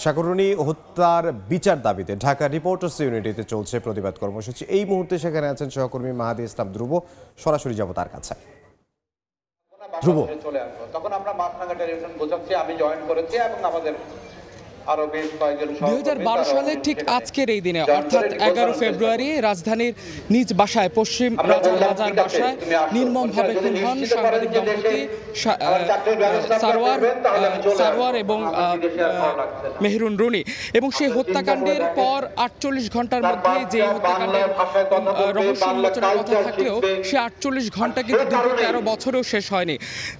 সাগররনী হত্যার বিচার দাবিতে ঢাকা রিপোর্টার্স ইউনিটিতে চলছে প্রতিবাদ কর্মসূচি। এই মুহূর্তে সেখানে আছেন সহকর্মী মাহাদি ইসলাম ধ্রুব। সরাসরি যাব তার কাছে। ধ্রুব, তখন আমরা মাছরাঙা টেলিভিশন বোঝাচ্ছি, আমি জয়েন করেছি এবং আমাদের আরো বেশ কয়েকজন 2012 সালে ঠিক আজকের এই দিনে অর্থাৎ 11 ফেব্রুয়ারি রাজধানীর নিজ বাসায় পশ্চিম রাজার বাজার বাসায় নির্মমভাবে খুন হন সাংবাদিক দম্পতি সারওয়ার এবং মেহরুন রুনি। এবং সেই হত্যাকাণ্ডের পর 48 ঘন্টার মধ্যে যে হত্যাকাণ্ডের রহস্য উন্মোচনের কথা থাকলেও সে 48 ঘন্টা কিন্তু দীর্ঘ 13 বছরেও শেষ হয়নি।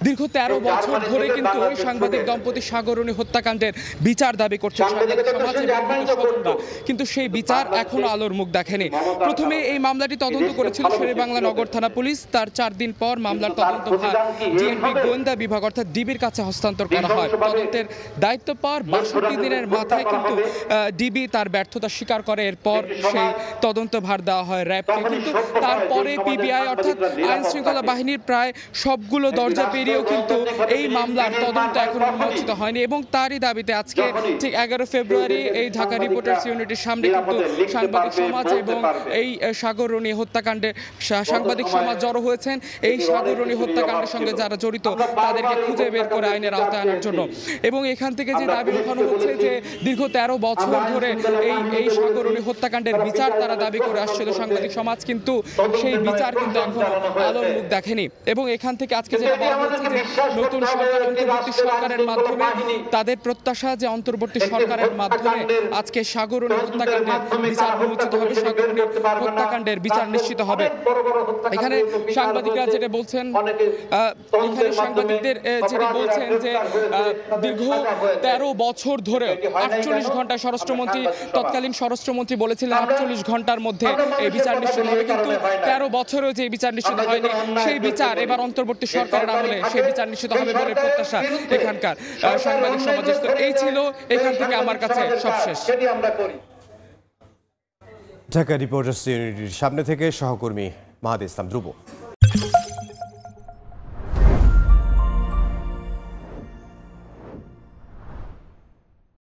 দীর্ঘ 13 বছর ধরে কিন্তু সাংবাদিক দম্পতি সাগররনী হত্যাকাণ্ডের বিচার দাবি করছে সাংবাদিক সমাজ এবং স্বজনরা, কিন্তু সেই বিচার এখনো আলোর মুখ দেখেনি। প্রথমে এই মামলাটি তদন্ত করেছিল শেরেবাংলা নগর থানা পুলিশ। তার 4 দিন পর মামলার তদন্তভার ডিএনপি গোয়েন্দা বিভাগ অর্থাৎ ডিবির কাছে হস্তান্তর করা হয়। তদন্তের দায়িত্ব পাওয়ার 62 দিনের মাথায় কিন্তু ডিবি তার ব্যর্থতা স্বীকার করে। এরপর সেই তদন্তভার দেওয়া হয় র্যাবকে। কিন্তু তারপরে পিবিআই অর্থাৎ আইন শৃঙ্খলা বাহিনীর প্রায় সবগুলো দরজা পেরিয়েও কিন্তু এই মামলার তদন্ত এখনো উন্মোচিত হয়নি। এবং তারই দাবিতে আজকে ঠিক 11 ফেব্রুয়ারি এই ঢাকা রিপোর্টার্স ইউনিটির সামনে কিন্তু সাংবাদিক সমাজ এবং এই সাগররনী হত্যাকাণ্ডে সাংবাদিক সমাজ জড়ো হয়েছেন এই সাগররনী হত্যাকাণ্ডের সঙ্গে যারা জড়িত তাদেরকে খুঁজে বের করে আইনের আওতায় আনার জন্য। এবং এখান থেকে যে দাবি উঠানো হচ্ছে যে দীর্ঘ 13 বছর ধরে এই সাগররনী হত্যাকাণ্ডের বিচার তারা দাবি করে আসছিল সাংবাদিক সমাজ, কিন্তু সেই বিচার কিন্তু এখনো আলোর মুখ দেখেনি। এবং এখান থেকে আজকে যেটা বলা হচ্ছে যে নতুন সরকার অন্তর্বর্তী সরকারের মাধ্যমে তাদের প্রত্যাশা যে অন্তর্বর্তী সরকারের মাধ্যমে আজকে সাগররনী হত্যাকাণ্ডের বিচার উন্মোচিত হবে, সাগররনী হত্যাকাণ্ডের বিচার নিশ্চিত হবে। এখানে সাংবাদিকরা যেটা বলছেন, এখানে সাংবাদিকদের যেটা বলছেন যে দীর্ঘ 13 বছর ধরে 48 ঘন্টায় তৎকালীন স্বরাষ্ট্রমন্ত্রী বলেছিলেন 48 ঘন্টার মধ্যে এই বিচার নিশ্চিত হবে, কিন্তু 13 বছরেও যে বিচার নিশ্চিত হয়নি সেই বিচার এবার অন্তর্বর্তী সরকারের আমলে সেই বিচার নিশ্চিত হবে বলে প্রত্যাশা এখানকার সাংবাদিক সমাজের। তো এই ছিল এখান থেকে আমার কাছে সবশেষ। ঢাকা রিপোর্টার্স ইউনিটির সামনে থেকে সহকর্মী মাহাদি ইসলাম ধ্রুব।